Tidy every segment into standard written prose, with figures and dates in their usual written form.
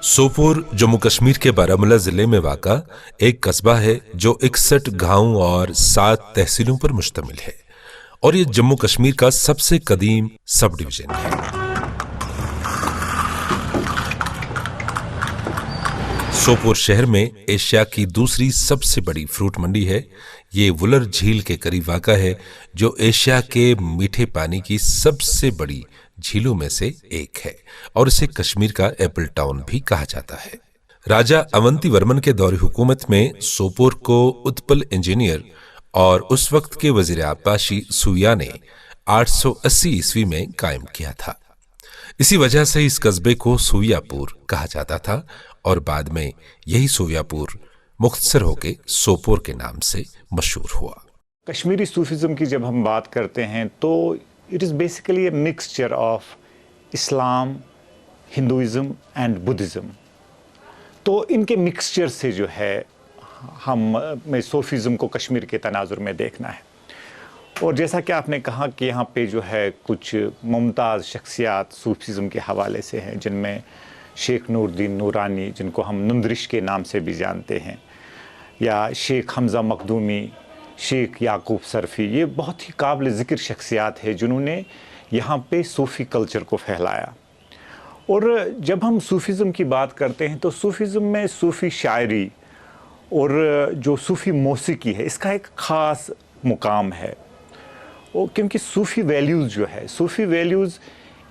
सोपोर जम्मू कश्मीर के बारामूला जिले में वाक़ा एक कस्बा है जो 61 गांवों और 7 तहसीलों पर मुश्तमिल है और ये जम्मू कश्मीर का सबसे कदीम सब डिवीजन है। सोपोर शहर में एशिया की दूसरी सबसे बड़ी फ्रूट मंडी है। ये वुलर झील के करीब वाक़ा है जो एशिया के मीठे पानी की सबसे बड़ी झीलों में से एक है और इसे कश्मीर का एप्पल टाउन भी कहा जाता है। राजा अवंती वर्मन के दौरे हुकूमत में सोपोर को उत्पल इंजीनियर और उस वक्त के वजीर आब्बासी सूया ने 880 ईस्वी में कायम किया था। इसी वजह से इस कस्बे को सूयापुर कहा जाता था और बाद में यही सूयापुर मुख्तसर होकर सोपोर के नाम से मशहूर हुआ। कश्मीरी सूफिज्म की जब हम बात करते हैं तो it is basically a mixture of Islam, Hinduism and Buddhism. तो इनके मिक्सचर से जो है हमें सूफिज़्म को कश्मीर के तनाजुर में देखना है। और जैसा कि आपने कहा कि यहाँ पे जो है कुछ मुमताज़ शख्सियात सूफिज़्म के हवाले से हैं, जिनमें शेख नूरुद्दीन नूरानी, जिनको हम नुंदरिश के नाम से भी जानते हैं, या शेख हमज़ा मखदूमी, शेख याकूब सरफ़ी, ये बहुत ही काबिल ज़िक्र शख्सियात है जिन्होंने यहाँ पे सूफ़ी कल्चर को फैलाया। और जब हम सूफिज़्म की बात करते हैं तो सूफिज़्म में सूफ़ी शायरी और जो सूफ़ी मौसीकी है इसका एक ख़ास मुकाम है। और क्योंकि सूफ़ी वैल्यूज़ जो है, सूफ़ी वैल्यूज़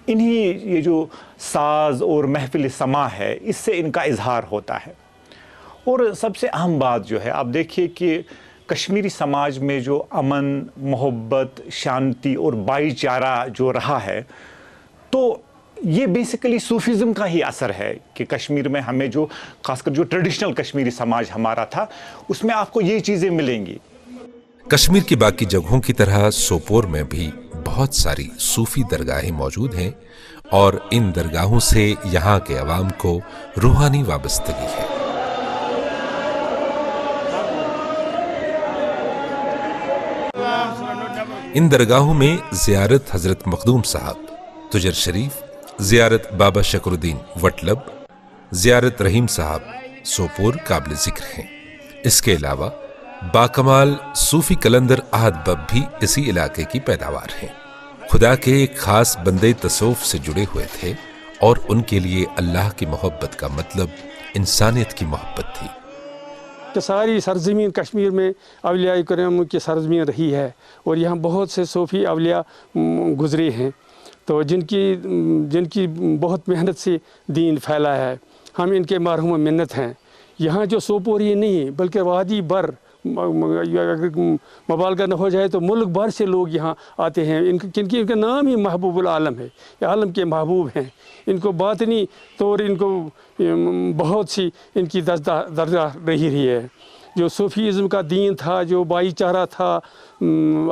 इन्हीं ये जो साज और महफिल समा है इससे इनका इजहार होता है। और सबसे अहम बात जो है, आप देखिए कि कश्मीरी समाज में जो अमन, मोहब्बत, शांति और भाईचारा जो रहा है, तो ये बेसिकली सूफिज़्म का ही असर है कि कश्मीर में हमें जो खासकर जो ट्रेडिशनल कश्मीरी समाज हमारा था उसमें आपको ये चीज़ें मिलेंगी। कश्मीर की बाकी जगहों की तरह सोपोर में भी बहुत सारी सूफी दरगाहें मौजूद हैं और इन दरगाहों से यहाँ के अवाम को रूहानी वाबस्तगी है। इन दरगाहों में ज़ियारत हजरत मखदूम साहब, तुजर शरीफ, ज़ियारत बाबा शकरुद्दीन वटलब, ज़ियारत रहीम साहब सोपोर काबिल ज़िक्र हैं। इसके अलावा बाकमाल सूफी कलंदर आहद बब भी इसी इलाके की पैदावार हैं। खुदा के एक खास बंदे तसव्वुफ से जुड़े हुए थे और उनके लिए अल्लाह की मोहब्बत का मतलब इंसानियत की मोहब्बत थी। कि सारी सरजमीन कश्मीर में अवलिया किराम की सरजमीन रही है और यहाँ बहुत से सूफी अवलिया गुजरे हैं, तो जिनकी बहुत मेहनत से दीन फैला है। हम इनके मरहूम मिन्नत हैं। यहाँ जो सोपोर ही नहीं बल्कि वादी भर, अगर मुबालगा न हो जाए तो मुल्क भर से लोग यहाँ आते हैं। इनका नाम ही महबूबुल आलम है, ये आलम के महबूब हैं। इनको बातनी तौर इनको बहुत सी इनकी दर्जा रही है। जो सूफीज़्म का दीन था, जो भाईचारा था,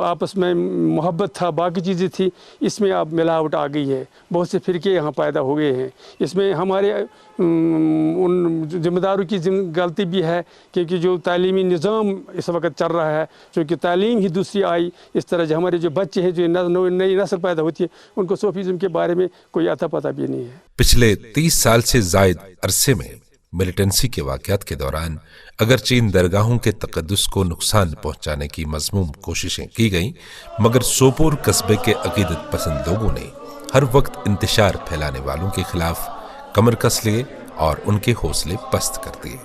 आपस में मोहब्बत था, बाकी चीज़ें थी, इसमें अब मिलावट आ गई है। बहुत से फ़िरके यहाँ पैदा हो गए हैं। इसमें हमारे उन ज़िम्मेदारों की गलती भी है क्योंकि जो तालीमी निज़ाम इस वक्त चल रहा है, क्योंकि तालीम ही दूसरी आई, इस तरह जो हमारे जो बच्चे हैं, जो नई नस्ल पैदा होती है, उनको सूफीज़्म के बारे में कोई अता पता भी नहीं है। पिछले 30 साल से ज़ायद अरसे में मिलिटेंसी के वाक़यात के दौरान अगरचे इन दरगाहों के तक़द्दुस को नुकसान पहुंचाने की मज़मूम कोशिशें की गईं, मगर सोपोर कस्बे के अक़ीदत पसंद लोगों ने हर वक्त इंतशार फैलाने वालों के खिलाफ कमर कस लिए और उनके हौसले पस्त कर दिए।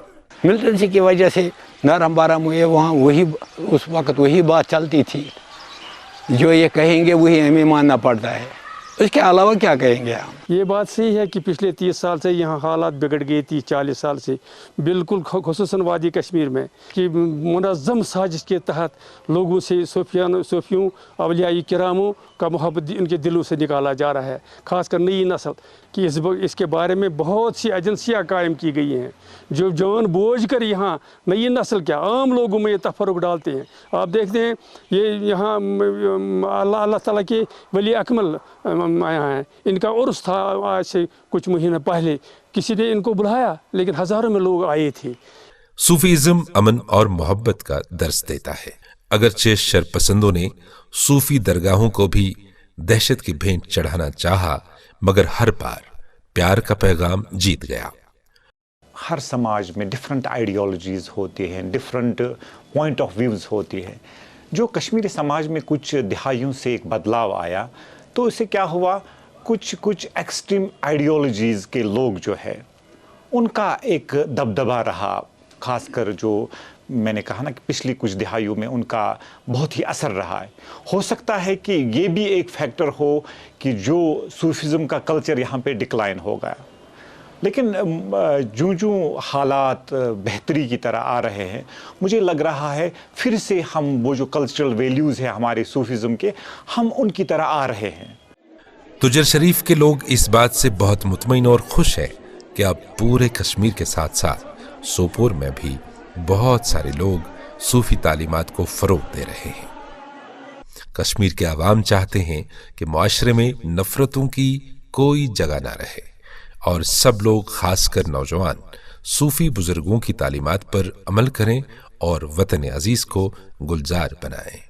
मिलिटेंसी की वजह से नरम बारम हुए, वहाँ वही उस वक्त वही बात चलती थी, जो ये कहेंगे वही हमें मानना पड़ता है, इसके अलावा क्या कहेंगे हम। ये बात सही है कि पिछले 30 साल से यहाँ हालात बिगड़ गई थी, 40 साल से बिल्कुल, खुसूसन वादी कश्मीर में, कि मुनज़्ज़म साजिश के तहत लोगों से सूफियों अवलिया किरामों का मोहब्बत इनके दिलों से निकाला जा रहा है। ख़ासकर नई नस्ल कि इसके बारे में बहुत सी एजेंसियाँ कायम की गई हैं जो जान बूझ कर यहाँ नई नस्ल क्या आम लोगों में ये तफर्रुक डालते हैं। आप देखते हैं ये यहाँ अल्लाह ताला के वली अकमल आया हैं, इनका उर्स था आज से कुछ महीने पहले, किसी ने इनको बुलाया लेकिन हज़ारों में लोग आए थे। सूफीज़्म अमन और मोहब्बत का दर्स देता है, अगरचे शरपसंदों ने सूफी दरगाहों को भी दहशत की भेंट चढ़ाना चाहा, मगर हर बार प्यार का पैगाम जीत गया। ہر سماج میں ڈفرینٹ آئیڈیالوجیز ہوتی ہیں، ڈفرینٹ پوائنٹ آف ویوز ہوتی ہے. جو کشمیری سماج میں کچھ دہائیوں سے ایک بدلاؤ آیا تو اس سے کیا ہوا، کچھ ایکسٹریم آئیڈیالوجیز کے لوگ جو ہے ان کا ایک دبدبہ رہا، خاص کر جو میں نے کہا نا کہ پچھلی کچھ دہائیوں میں ان کا بہت ہی اثر رہا ہے. ہو سکتا ہے کہ یہ بھی ایک فیکٹر ہو کہ جو صوفیزم کا کلچر یہاں پہ ڈکلائن ہو گیا. لیکن جو حالات بہتری کی طرح آ رہے ہیں، مجھے لگ رہا ہے پھر سے ہم وہ جو کلچرل ویلیوز ہیں ہمارے صوفیزم کے، ہم ان کی طرح آ رہے ہیں. تجر شریف کے لوگ اس بات سے بہت مطمئن اور خوش ہیں کہ اب پورے کشمیر کے ساتھ ساتھ سوپور میں بھی بہت سارے لوگ صوفی تعلیمات کو فروغ دے رہے ہیں. کشمیر کے عوام چاہتے ہیں کہ معاشرے میں نفرتوں کی کوئی جگہ نہ رہے اور سب لوگ، خاص کر نوجوان، صوفی بزرگوں کی تعلیمات پر عمل کریں اور وطن عزیز کو گلزار بنائیں.